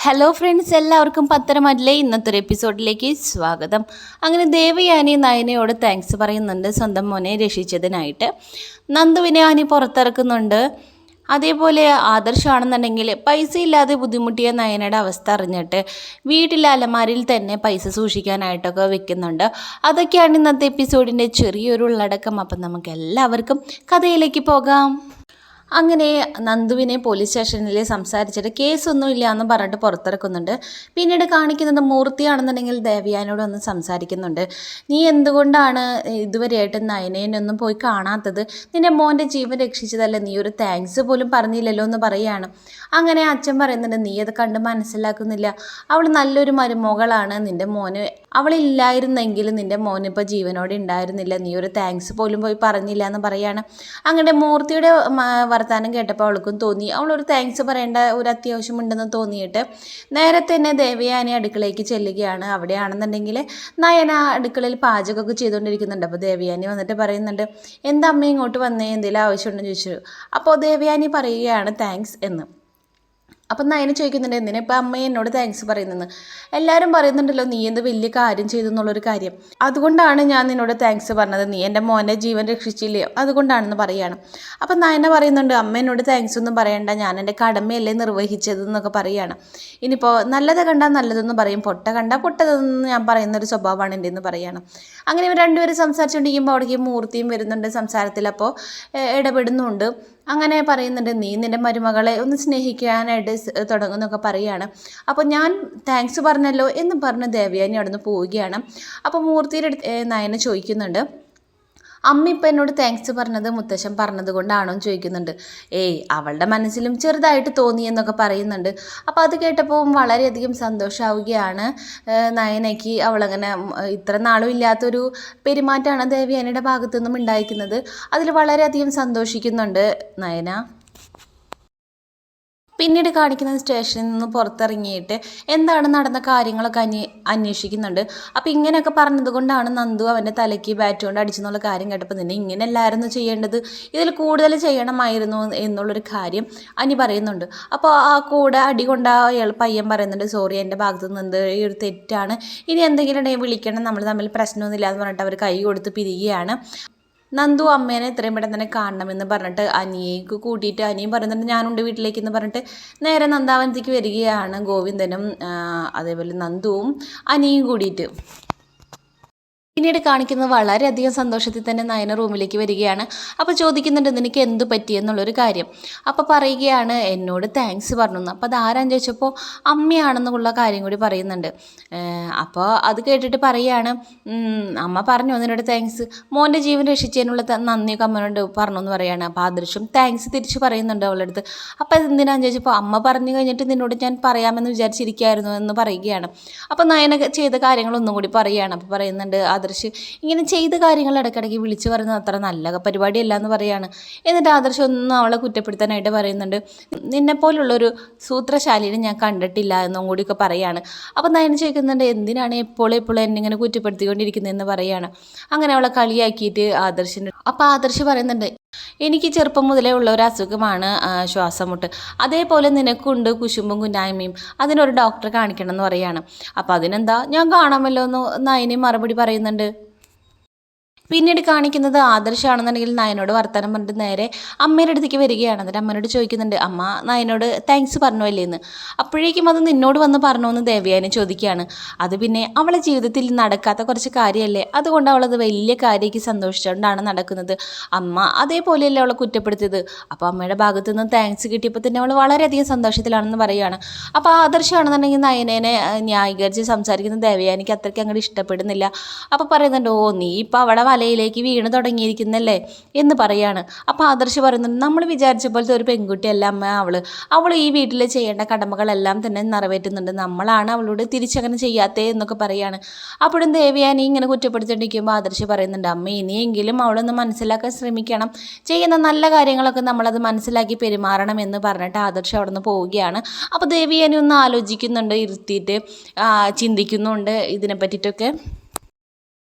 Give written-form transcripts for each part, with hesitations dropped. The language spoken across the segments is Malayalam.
ഹലോ ഫ്രണ്ട്സ്, എല്ലാവർക്കും പത്തരമാറ്റിലെ ഇന്നത്തെ ഒരു എപ്പിസോഡിലേക്ക് സ്വാഗതം. അങ്ങനെ ദേവയാനി നയനയോട് താങ്ക്സ് പറയുന്നുണ്ട് സ്വന്തം മോനെ രക്ഷിച്ചതിനായിട്ട്. നന്ദുവിനെ ആനി പുറത്തിറക്കുന്നുണ്ട്. അതേപോലെ ആദർശാണെന്നുണ്ടെങ്കിൽ പൈസ ഇല്ലാതെ ബുദ്ധിമുട്ടിയ നയനയുടെ അവസ്ഥ അറിഞ്ഞിട്ട് വീട്ടിലെ അലമാരിയിൽ തന്നെ പൈസ സൂക്ഷിക്കാനായിട്ടൊക്കെ വെക്കുന്നുണ്ട്. അതൊക്കെയാണ് ഇന്നത്തെ എപ്പിസോഡിൻ്റെ ചെറിയൊരു ഉള്ളടക്കം. അപ്പം നമുക്ക് എല്ലാവർക്കും കഥയിലേക്ക് പോകാം. അങ്ങനെ നന്ദുവിനെ പോലീസ് സ്റ്റേഷനിൽ സംസാരിച്ചിട്ട് കേസൊന്നും ഇല്ല എന്ന് പറഞ്ഞിട്ട് പുറത്തിറക്കുന്നുണ്ട്. പിന്നീട് കാണിക്കുന്നത് മൂർത്തിയാണെന്നുണ്ടെങ്കിൽ ദേവയാനോട് ഒന്ന് സംസാരിക്കുന്നുണ്ട്. നീ എന്തുകൊണ്ടാണ് ഇതുവരെയായിട്ട് നയനേനൊന്നും പോയി കാണാത്തത്? നിന്റെ മോൻ്റെ ജീവൻ രക്ഷിച്ചതല്ലേ, നീ ഒരു താങ്ക്സ് പോലും പറഞ്ഞില്ലല്ലോ എന്ന് പറയുകയാണ്. അങ്ങനെ അച്ഛൻ പറയുന്നുണ്ട്, നീ അത് കണ്ട് മനസ്സിലാക്കുന്നില്ല. അവൾ നല്ലൊരു മരുമകളാണ്. നിന്റെ മോന് അവളില്ലായിരുന്നെങ്കിൽ നിന്റെ മോനിപ്പോൾ ജീവനോടെ ഉണ്ടായിരുന്നില്ല. നീ ഒരു താങ്ക്സ് പോലും പോയി പറഞ്ഞില്ല എന്ന് പറയാണ്. അങ്ങനെ മൂർത്തിയുടെ വർത്താനം കേട്ടപ്പോൾ അവൾക്കും തോന്നി അവളൊരു താങ്ക്സ് പറയേണ്ട ഒരു അത്യാവശ്യമുണ്ടെന്ന് തോന്നിയിട്ട് നേരെ തന്നെ ദേവയാനി അടുക്കളയ്ക്ക് ചെല്ലുകയാണ്. അവിടെയാണെന്നുണ്ടെങ്കിൽ നയന അടുക്കളയിൽ പാചകമൊക്കെ ചെയ്തുകൊണ്ടിരിക്കുന്നുണ്ട്. അപ്പോൾ ദേവയാനി വന്നിട്ട് പറയുന്നുണ്ട്, എന്താ അമ്മ ഇങ്ങോട്ട് വന്നേ, എന്തെങ്കിലും ആവശ്യമുണ്ടെന്ന് ചോദിച്ചു. അപ്പോൾ ദേവയാനി പറയുകയാണ് താങ്ക്സ് എന്ന്. അപ്പം നയന ചോദിക്കുന്നുണ്ട്, എന്തിനാ ഇപ്പം അമ്മ എന്നോട് താങ്ക്സ് പറയുന്നത്? എല്ലാവരും പറയുന്നുണ്ടല്ലോ നീ എന്ത് വലിയ കാര്യം ചെയ്തു എന്നുള്ളൊരു കാര്യം, അതുകൊണ്ടാണ് ഞാൻ നിന്നോട് താങ്ക്സ് പറഞ്ഞത്. നീ എൻ്റെ മോനെ ജീവൻ രക്ഷിച്ചില്ലേ, അതുകൊണ്ടാണെന്ന് പറയുകയാണ്. അപ്പം നയന പറയുന്നുണ്ട്, അമ്മ എന്നോട് താങ്ക്സ് ഒന്നും പറയണ്ട, ഞാൻ എൻ്റെ കടമയല്ലേ നിർവഹിച്ചത് എന്നൊക്കെ പറയുകയാണ്. ഇനിയിപ്പോൾ നല്ലത് കണ്ടാൽ നല്ലതെന്ന് പറയും, പൊട്ട കണ്ടാൽ പൊട്ടതെന്ന് ഞാൻ പറയുന്നൊരു സ്വഭാവമാണ് എൻ്റെ എന്ന് പറയുകയാണ്. അങ്ങനെ ഇവർ രണ്ടുപേരും സംസാരിച്ചുകൊണ്ടിരിക്കുമ്പോൾ അവിടേക്ക് മൂർത്തിയും വരുന്നുണ്ട് സംസാരത്തിൽ. അപ്പോൾ ഇടപെടുന്നുണ്ട്. അങ്ങനെ പറയുന്നുണ്ട്, നീ നിൻ്റെ മരുമകളെ ഒന്ന് സ്നേഹിക്കാനായിട്ട് തുടങ്ങുന്നൊക്കെ പറയുകയാണ്. അപ്പോൾ ഞാൻ താങ്ക്സ് പറഞ്ഞല്ലോ എന്ന് പറഞ്ഞ് ദേവയാനി അവിടെ നിന്ന് പോവുകയാണ്. അപ്പോൾ മൂർത്തിയുടെ അടുത്ത് നയന ചോദിക്കുന്നുണ്ട്, അമ്മ ഇപ്പം എന്നോട് താങ്ക്സ് പറഞ്ഞത് മുത്തശ്ശൻ പറഞ്ഞത് കൊണ്ടാണോ എന്ന് ചോദിക്കുന്നുണ്ട്. ഏയ്, അവളുടെ മനസ്സിലും ചെറുതായിട്ട് തോന്നി എന്നൊക്കെ പറയുന്നുണ്ട്. അപ്പോൾ അത് കേട്ടപ്പോൾ വളരെയധികം സന്തോഷമാവുകയാണ് നയനയ്ക്ക്. അവളങ്ങനെ ഇത്ര നാളും ഇല്ലാത്തൊരു പെരുമാറ്റമാണ് ദേവയാനിയുടെ ഭാഗത്തു നിന്നും ഉണ്ടായിരിക്കുന്നത്. അതിൽ വളരെയധികം സന്തോഷിക്കുന്നുണ്ട് നയന. പിന്നീട് കാണിക്കുന്നത് സ്റ്റേഷനിൽ നിന്ന് പുറത്തിറങ്ങിയിട്ട് എന്താണ് നടന്ന കാര്യങ്ങളൊക്കെ അന്വേഷിക്കുന്നുണ്ട്. അപ്പോൾ ഇങ്ങനെയൊക്കെ പറഞ്ഞത് കൊണ്ടാണ് നന്ദു അവൻ്റെ തലയ്ക്ക് ബാറ്റ് കൊണ്ട് അടിച്ചെന്നുള്ള കാര്യം കേട്ടപ്പോൾ നിന്നെ ഇങ്ങനെയല്ലായിരുന്നു ചെയ്യേണ്ടത്, ഇതിൽ കൂടുതൽ ചെയ്യണമായിരുന്നു എന്നുള്ളൊരു കാര്യം അനി പറയുന്നുണ്ട്. അപ്പോൾ ആ കൂടെ അടി കൊണ്ട അയാൾ പയ്യൻ പറയുന്നുണ്ട്, സോറി എൻ്റെ ഭാഗത്തു നിന്ന് ഈ ഒരു തെറ്റാണ്, ഇനി എന്തെങ്കിലും ഉണ്ടെങ്കിൽ വിളിക്കണം, നമ്മൾ തമ്മിൽ പ്രശ്നമൊന്നുമില്ല എന്ന് പറഞ്ഞിട്ട് അവർ കൈ കൊടുത്ത് പിരിയുകയാണ്. നന്ദു അമ്മേനെ എത്രയും പെട്ടെന്ന് തന്നെ കാണണമെന്ന് പറഞ്ഞിട്ട് അനിയേക്ക് കൂട്ടിയിട്ട് അനിയും പറയുന്നുണ്ട് ഞാനുണ്ട് വീട്ടിലേക്ക് എന്ന് പറഞ്ഞിട്ട് നേരെ നന്ദാവനത്തേക്ക് വരികയാണ് ഗോവിന്ദനും അതേപോലെ നന്ദുവും അനിയും കൂടിയിട്ട്. പിന്നീട് കാണിക്കുന്നത് വളരെയധികം സന്തോഷത്തിൽ തന്നെ നയന റൂമിലേക്ക് വരികയാണ്. അപ്പോൾ ചോദിക്കുന്നുണ്ട്, നിനക്ക് എന്ത് പറ്റിയെന്നുള്ളൊരു കാര്യം. അപ്പോൾ പറയുകയാണ്, എന്നോട് താങ്ക്സ് പറഞ്ഞു. അപ്പോൾ അത് ആരാന്ന് ചോദിച്ചപ്പോൾ അമ്മയാണെന്നുള്ള കാര്യം കൂടി പറയുന്നുണ്ട്. അപ്പോൾ അത് കേട്ടിട്ട് പറയുകയാണ്, അമ്മ പറഞ്ഞു നിന്നോട് താങ്ക്സ്, മോൻ്റെ ജീവൻ രക്ഷിച്ചതിനുള്ള നന്ദിയൊക്കെ അമ്മയോട് പറഞ്ഞു എന്ന് പറയുകയാണ്. അപ്പോൾ ആദർശം താങ്ക്സ് തിരിച്ച് പറയുന്നുണ്ട് അവളുടെ അടുത്ത്. അപ്പോൾ അത് എന്തിനാന്ന് ചോദിച്ചപ്പോൾ അമ്മ പറഞ്ഞു കഴിഞ്ഞിട്ട് നിന്നോട് ഞാൻ പറയാമെന്ന് വിചാരിച്ചിരിക്കുകയായിരുന്നു എന്ന് പറയുകയാണ്. അപ്പോൾ നയന ചെയ്ത കാര്യങ്ങളൊന്നും കൂടി പറയുകയാണ്. അപ്പോൾ പറയുന്നുണ്ട്, ഇങ്ങനെ ചെയ്ത കാര്യങ്ങൾ ഇടയ്ക്കിടയ്ക്ക് വിളിച്ചു പറയുന്നത് അത്ര നല്ല പരിപാടിയല്ല എന്ന് പറയാണ്. എന്നിട്ട് ആദർശം ഒന്നും അവളെ കുറ്റപ്പെടുത്താനായിട്ട് പറയുന്നുണ്ട്, നിന്നെപ്പോലുള്ളൊരു സൂത്രശാലിനെ ഞാൻ കണ്ടിട്ടില്ല എന്നും കൂടിയൊക്കെ പറയാണ്. അപ്പം നയന ചോദിക്കുന്നുണ്ട്, എന്തിനാണ് എപ്പോഴും എന്നിങ്ങനെ കുറ്റപ്പെടുത്തിക്കൊണ്ടിരിക്കുന്നതെന്ന് പറയാണ്. അങ്ങനെ അവളെ കളിയാക്കിയിട്ട് ആദർശിന് അപ്പോൾ ആദർശ് പറയുന്നുണ്ട്, എനിക്ക് ചെറുപ്പം മുതലേ ഉള്ള ഒരു അസുഖമാണ് ശ്വാസമുട്ട്, അതേപോലെ നിനക്കുണ്ട് കുശുമ്പും കുന്നായ്മയും, അതിനൊരു ഡോക്ടറെ കാണിക്കണം എന്ന് പറയാണ്. അപ്പോൾ അതിനെന്താ, ഞാൻ കാണാമല്ലോ എന്ന് നയനി മറുപടി പറയുന്നുണ്ട്. പിന്നീട് കാണിക്കുന്നത് ആദർശാണെന്നുണ്ടെങ്കിൽ നയനോട് വർത്തമാനം പറഞ്ഞിട്ട് നേരെ അമ്മയുടെ അടുത്തേക്ക് വരികയാണ്. എന്നിട്ട് അമ്മയോട് ചോദിക്കുന്നുണ്ട്, അമ്മ നയനോട് താങ്ക്സ് പറഞ്ഞല്ലേ എന്ന്. അപ്പോഴേക്കും അത് നിന്നോട് വന്ന് പറഞ്ഞോന്ന് ദേവയാനി ചോദിക്കുകയാണ്. അത് പിന്നെ അവളെ ജീവിതത്തിൽ നടക്കാത്ത കുറച്ച് കാര്യമല്ലേ, അതുകൊണ്ട് അവളത് വലിയ കാര്യമാക്കി സന്തോഷിച്ചുകൊണ്ടാണ് നടക്കുന്നത്. അമ്മ അതേപോലെയല്ലേ അവളെ കുറ്റപ്പെടുത്തിയത്. അപ്പോൾ അമ്മയുടെ ഭാഗത്തു നിന്ന് താങ്ക്സ് കിട്ടിയപ്പോൾ തന്നെ അവൾ വളരെയധികം സന്തോഷത്തിലാണെന്ന് പറയുകയാണ്. അപ്പോൾ ആദർശമാണെന്നുണ്ടെങ്കിൽ നയനേനെ ന്യായീകരിച്ച് സംസാരിക്കുന്ന ദേവയാനിക്ക് അത്രയ്ക്ക് അങ്ങോട്ട് ഇഷ്ടപ്പെടുന്നില്ല. അപ്പോൾ പറയുന്നുണ്ട്, ഓ നീ ഇപ്പോൾ അവിടെ വലയിലേക്ക് വീണ് തുടങ്ങിയിരിക്കുന്നല്ലേ എന്ന് പറയാണ്. അപ്പോൾ ആദർശ് പറയുന്നുണ്ട്, നമ്മൾ വിചാരിച്ച പോലത്തെ ഒരു പെൺകുട്ടിയല്ല അമ്മ അവൾ ഈ വീട്ടിൽ ചെയ്യേണ്ട കടമകളെല്ലാം തന്നെ നിറവേറ്റുന്നുണ്ട്, നമ്മളാണ് അവളോട് തിരിച്ചങ്ങനെ ചെയ്യാത്തേ എന്നൊക്കെ പറയാണ്. അപ്പോഴും ദേവയാനി ഇങ്ങനെ കുറ്റപ്പെടുത്തിക്കൊണ്ടിരിക്കുമ്പോൾ ആദർശ് പറയുന്നുണ്ട്, അമ്മ ഇനിയെങ്കിലും അവളൊന്ന് മനസ്സിലാക്കാൻ ശ്രമിക്കണം, ചെയ്യുന്ന നല്ല കാര്യങ്ങളൊക്കെ നമ്മളത് മനസ്സിലാക്കി പെരുമാറണം എന്ന് പറഞ്ഞിട്ട് ആദർശ് അവിടെ നിന്ന് പോവുകയാണ്. അപ്പോൾ ദേവയാനി ഒന്ന് ആലോചിക്കുന്നുണ്ട്, ഇരുത്തിയിട്ട് ചിന്തിക്കുന്നുണ്ട് ഇതിനെ പറ്റിയിട്ടൊക്കെ.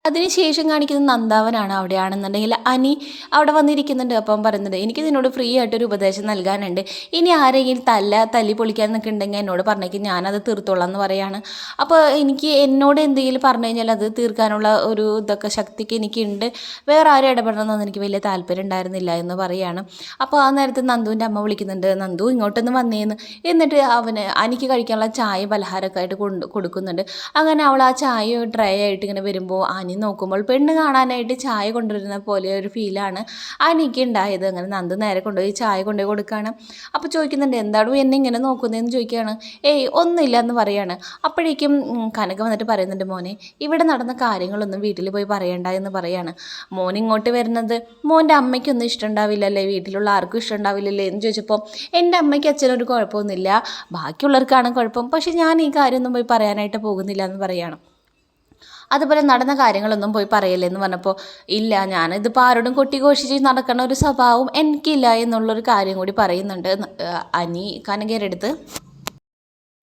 അതിനുശേഷം കാണിക്കുന്നത് നന്ദാവനാണ്. അവിടെയാണെന്നുണ്ടെങ്കിൽ അനി അവിടെ വന്നിരിക്കുന്നുണ്ട്. അപ്പം പറയുന്നുണ്ട്, എനിക്ക് നിന്നോട് ഫ്രീ ആയിട്ടൊരു ഉപദേശം നൽകാനുണ്ട്. ഇനി ആരെങ്കിലും തല്ലി പൊളിക്കാൻ നിൽക്കുന്നുണ്ടെങ്കിൽ എന്നോട് പറഞ്ഞേക്ക്, ഞാനത് തീർത്തോളാം എന്ന് പറയാണ്. അപ്പോൾ എനിക്ക് എന്നോട് എന്തെങ്കിലും പറഞ്ഞു കഴിഞ്ഞാൽ അത് തീർക്കാനുള്ള ഒരു ഇതൊക്കെ ശക്തിക്ക് എനിക്കുണ്ട്. വേറെ ആരും ഇടപെടണമെന്നൊന്നും എനിക്ക് വലിയ താല്പര്യം ഉണ്ടായിരുന്നില്ല എന്ന് പറയാണ്. അപ്പോൾ ആ നേരത്ത് നന്ദുവിൻ്റെ അമ്മ വിളിക്കുന്നുണ്ട്, നന്ദു ഇങ്ങോട്ടൊന്ന് വന്നേന്ന്. എന്നിട്ട് അനിക്ക് കഴിക്കാനുള്ള ചായ പലഹാരമൊക്കെ ആയിട്ട് കൊടുക്കുന്നുണ്ട്. അങ്ങനെ അവൾ ആ ചായ ട്രേ ആയിട്ട് ഇങ്ങനെ വരുമ്പോൾ നോക്കുമ്പോൾ പെണ്ണ് കാണാനായിട്ട് ചായ കൊണ്ടുവരുന്ന പോലെ ഒരു ഫീലാണ് എനിക്ക് ഉണ്ടായത്. അങ്ങനെ നന്ദു നേരെ കൊണ്ടുപോയി ചായ കൊണ്ടുപോയി കൊടുക്കുകയാണ്. അപ്പോൾ ചോദിക്കുന്നുണ്ട്, എന്താണോ എന്നെ ഇങ്ങനെ നോക്കുന്നതെന്ന് ചോദിക്കുകയാണ്. ഏയ് ഒന്നുമില്ല എന്ന് പറയാണ്. അപ്പോഴേക്കും കനക വന്നിട്ട് പറയുന്നുണ്ട്, മോനെ ഇവിടെ നടന്ന കാര്യങ്ങളൊന്നും വീട്ടിൽ പോയി പറയണ്ട എന്ന് പറയാണ്. മോൻ ഇങ്ങോട്ട് വരുന്നത് മോൻ്റെ അമ്മയ്ക്കൊന്നും ഇഷ്ടമുണ്ടാവില്ലല്ലേ, വീട്ടിലുള്ള ആർക്കും ഇഷ്ടമുണ്ടാവില്ലല്ലേ എന്ന് ചോദിച്ചപ്പോൾ എൻ്റെ അമ്മയ്ക്ക് അച്ഛനൊരു കുഴപ്പമൊന്നുമില്ല, ബാക്കിയുള്ളവർക്കാണ് കുഴപ്പം, പക്ഷെ ഞാൻ ഈ കാര്യമൊന്നും പോയി പറയാനായിട്ട് പോകുന്നില്ല എന്ന് പറയാണ്. അതുപോലെ നടന്ന കാര്യങ്ങളൊന്നും പോയി പറയല്ലേ എന്ന് പറഞ്ഞപ്പോൾ, ഇല്ല ഞാനിതിപ്പോൾ ആരോടും കൊട്ടിഘോഷിച്ച് നടക്കുന്ന ഒരു സ്വഭാവം എനിക്കില്ല എന്നുള്ളൊരു കാര്യം കൂടി പറയുന്നുണ്ട് അനി കനകയുടെ അടുത്ത്.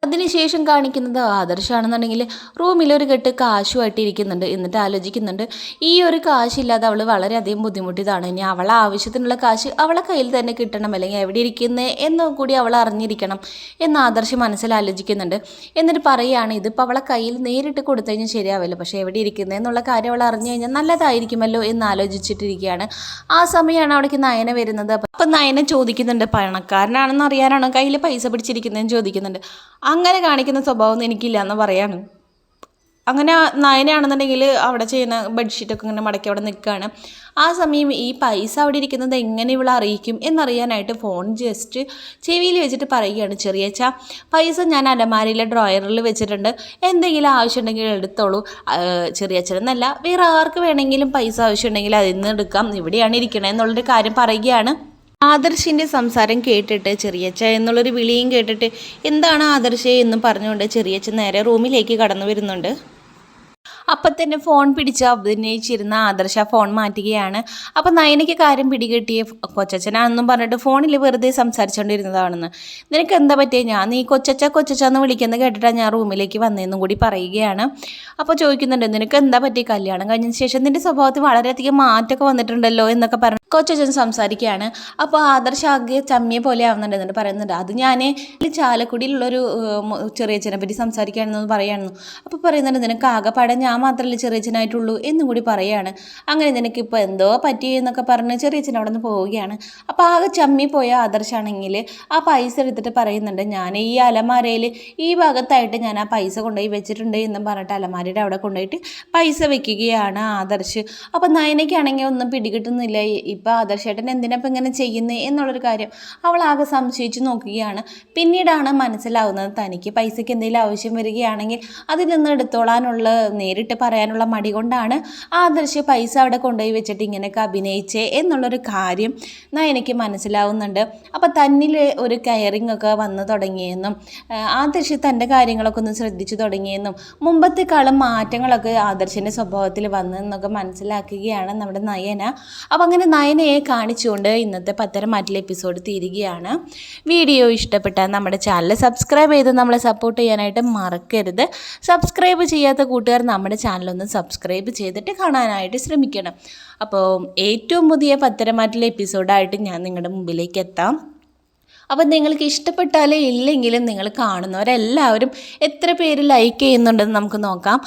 അതിനുശേഷം കാണിക്കുന്നത് ആദർശാണെന്നുണ്ടെങ്കിൽ റൂമിലൊരു കെട്ട് കാശുമായിട്ട് ഇരിക്കുന്നുണ്ട്. എന്നിട്ട് ആലോചിക്കുന്നുണ്ട്, ഈ ഒരു കാശില്ലാതെ അവൾ വളരെയധികം ബുദ്ധിമുട്ടിയതാണ്. ഇനി അവളെ ആവശ്യത്തിനുള്ള കാശ് അവളെ കയ്യിൽ തന്നെ കിട്ടണം, അല്ലെങ്കിൽ എവിടെ ഇരിക്കുന്നത് എന്നും കൂടി അവൾ അറിഞ്ഞിരിക്കണം എന്ന് ആദർശ് മനസ്സിൽ ആലോചിക്കുന്നുണ്ട്. എന്നിട്ട് പറയുകയാണ്, ഇതിപ്പോൾ അവളെ കയ്യിൽ നേരിട്ട് കൊടുത്തു കഴിഞ്ഞാൽ ശരിയാവില്ല, പക്ഷേ എവിടെ ഇരിക്കുന്നത് എന്നുള്ള കാര്യം അവൾ അറിഞ്ഞു കഴിഞ്ഞാൽ നല്ലതായിരിക്കുമല്ലോ എന്ന് ആലോചിച്ചിട്ടിരിക്കുകയാണ്. ആ സമയമാണ് അവിടേക്ക് നയന വരുന്നത്. അപ്പം നയന ചോദിക്കുന്നുണ്ട്, പണക്കാരനാണെന്ന് അറിയാനാണോ കയ്യിൽ പൈസ പിടിച്ചിരിക്കുന്നതെന്ന് ചോദിക്കുന്നുണ്ട്. അങ്ങനെ കാണിക്കുന്ന സ്വഭാവമൊന്നും എനിക്കില്ല എന്ന് പറയാണ്. അങ്ങനെ നയനയാണെന്നുണ്ടെങ്കിൽ അവിടെ ചെയ്യുന്ന ബെഡ്ഷീറ്റൊക്കെ ഇങ്ങനെ മടക്കി അവിടെ നിൽക്കുകയാണ്. ആ സമയം ഈ പൈസ അവിടെ ഇരിക്കുന്നത് എങ്ങനെ ഇവളെ അറിയിക്കും എന്നറിയാനായിട്ട് ഫോൺ ജസ്റ്റ് ചെവിയിൽ വെച്ചിട്ട് പറയുകയാണ്, ചെറിയച്ച പൈസ ഞാൻ അലമാരിയിലെ ഡ്രോയറിൽ വെച്ചിട്ടുണ്ട്, എന്തെങ്കിലും ആവശ്യമുണ്ടെങ്കിൽ എടുത്തോളൂ. ചെറിയച്ചനെന്നല്ല, വേറെ ആർക്ക് വേണമെങ്കിലും പൈസ ആവശ്യമുണ്ടെങ്കിൽ അതിൽ നിന്ന് എടുക്കാം, ഇവിടെയാണ് ഇരിക്കണേ എന്നുള്ളൊരു കാര്യം പറയുകയാണ്. ആദർശിൻ്റെ സംസാരം കേട്ടിട്ട് ചെറിയച്ച എന്നുള്ളൊരു വിളിയും കേട്ടിട്ട് എന്താണ് ആദർശേ എന്നും പറഞ്ഞുകൊണ്ട് ചെറിയച്ച നേരെ റൂമിലേക്ക് കടന്നു വരുന്നുണ്ട്. അപ്പം തന്നെ ഫോൺ പിടിച്ച് അഭിനയിച്ചിരുന്ന ആദർശ ഫോൺ മാറ്റുകയാണ്. അപ്പം നയനയ്ക്ക് കാര്യം പിടികിട്ടിയ കൊച്ചച്ഛനാണെന്നും പറഞ്ഞിട്ട് ഫോണിൽ വെറുതെ സംസാരിച്ചുകൊണ്ടിരുന്നതാണെന്ന്. നിനക്ക് എന്താ പറ്റിയ, ഞാൻ നീ കൊച്ചച്ച എന്ന് വിളിക്കുന്നത് കേട്ടിട്ടാണ് ഞാൻ റൂമിലേക്ക് വന്നതെന്നും കൂടി പറയുകയാണ്. അപ്പോൾ ചോദിക്കുന്നുണ്ട്, നിനക്ക് എന്താ പറ്റി, കല്യാണം കഴിഞ്ഞതിന് ശേഷം നിൻ്റെ സ്വഭാവത്തിൽ വളരെയധികം മാറ്റമൊക്കെ വന്നിട്ടുണ്ടല്ലോ എന്നൊക്കെ പറഞ്ഞു കൊച്ചച്ഛൻ സംസാരിക്കുകയാണ്. അപ്പോൾ ആദർശ ആകെ ചമ്മിയെ പോലെ ആവുന്നുണ്ട്. എന്നിട്ട് പറയുന്നുണ്ട്, അത് ഞാൻ ചാലക്കുടിയിലുള്ളൊരു ചെറിയച്ഛനെ പറ്റി സംസാരിക്കുകയാണെന്ന് പറയായിരുന്നു. അപ്പോൾ പറയുന്നുണ്ട്, നിനക്ക് ആകെപ്പാടെ ഞാൻ മാത്രമല്ലേ ചെറിയച്ഛനായിട്ടുള്ളൂ എന്നും കൂടി പറയുകയാണ്. അങ്ങനെ നിനക്കിപ്പോൾ എന്തോ പറ്റി എന്നൊക്കെ പറഞ്ഞ് ചെറിയച്ഛൻ അവിടെ നിന്ന് പോവുകയാണ്. അപ്പോൾ ആകെ ചമ്മി പോയ ആദർശാണെങ്കിൽ ആ പൈസ എടുത്തിട്ട് പറയുന്നുണ്ട്, ഞാൻ ഈ അലമാരയിൽ ഈ ഭാഗത്തായിട്ട് ഞാൻ ആ പൈസ കൊണ്ടുപോയി വെച്ചിട്ടുണ്ട് എന്നും പറഞ്ഞിട്ട് അലമാരയുടെ അവിടെ കൊണ്ടുപോയിട്ട് പൈസ വെക്കുകയാണ് ആദർശ്. അപ്പോൾ നയനയ്ക്കാണെങ്കിൽ ഒന്നും പിടികിട്ടുന്നില്ല, ഇപ്പോൾ ആദർശേട്ടൻ എന്തിനപ്പം ഇങ്ങനെ ചെയ്യുന്നത് എന്നുള്ളൊരു കാര്യം അവൾ ആകെ സംശയിച്ച് നോക്കുകയാണ്. പിന്നീടാണ് മനസ്സിലാവുന്നത്, തനിക്ക് പൈസയ്ക്ക് എന്തെങ്കിലും ആവശ്യം വരികയാണെങ്കിൽ അതിൽ നിന്ന് എടുത്തോളാനുള്ള നേരിട്ട് പറയാനുള്ള മടി കൊണ്ടാണ് ആദർശ് പൈസ അവിടെ കൊണ്ടുപോയി വെച്ചിട്ട് ഇങ്ങനെയൊക്കെ അഭിനയിച്ചേ എന്നുള്ളൊരു കാര്യം എനിക്ക് മനസ്സിലാവുന്നുണ്ട്. അപ്പോൾ തന്നിൽ ഒരു കെയറിങ് ഒക്കെ വന്നു തുടങ്ങിയെന്നും ആദർശ് തൻ്റെ കാര്യങ്ങളൊക്കെ ഒന്ന് ശ്രദ്ധിച്ചു തുടങ്ങിയെന്നും മുമ്പത്തെക്കാളും മാറ്റങ്ങളൊക്കെ ആദർശിൻ്റെ സ്വഭാവത്തിൽ വന്നെന്നൊക്കെ മനസ്സിലാക്കുകയാണ് നമ്മുടെ നയന. അപ്പോൾ അങ്ങനെ നയനയെ കാണിച്ചുകൊണ്ട് ഇന്നത്തെ പത്തരമാറ്റിലെ എപ്പിസോഡ് തീരുകയാണ്. വീഡിയോ ഇഷ്ടപ്പെട്ടാൽ നമ്മുടെ ചാനൽ സബ്സ്ക്രൈബ് ചെയ്ത് നമ്മളെ സപ്പോർട്ട് ചെയ്യാനായിട്ട് മറക്കരുത്. സബ്സ്ക്രൈബ് ചെയ്യാത്ത കൂട്ടുകാർ നമ്മുടെ ചാനലൊന്ന് സബ്സ്ക്രൈബ് ചെയ്തിട്ട് കാണാനായിട്ട് ശ്രമിക്കണം. അപ്പോൾ ഏറ്റവും പുതിയ പത്തരമാറ്റിലെ എപ്പിസോഡായിട്ട് ഞാൻ നിങ്ങളുടെ മുമ്പിലേക്ക് എത്താം. അപ്പം നിങ്ങൾക്ക് ഇഷ്ടപ്പെട്ടാലേ ഇല്ലെങ്കിലും നിങ്ങൾ കാണുന്നവരെല്ലാവരും എത്ര പേര് ലൈക്ക് ചെയ്യുന്നുണ്ടെന്ന് നമുക്ക് നോക്കാം.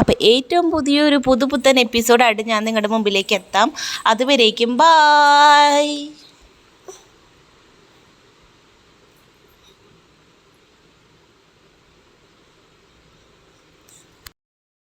അപ്പോൾ ഏറ്റവും പുതിയൊരു പുതുപുത്തൻ എപ്പിസോഡായിട്ട് ഞാൻ നിങ്ങളുടെ മുമ്പിലേക്ക് എത്താം. അതുവരേക്കും ബായ്.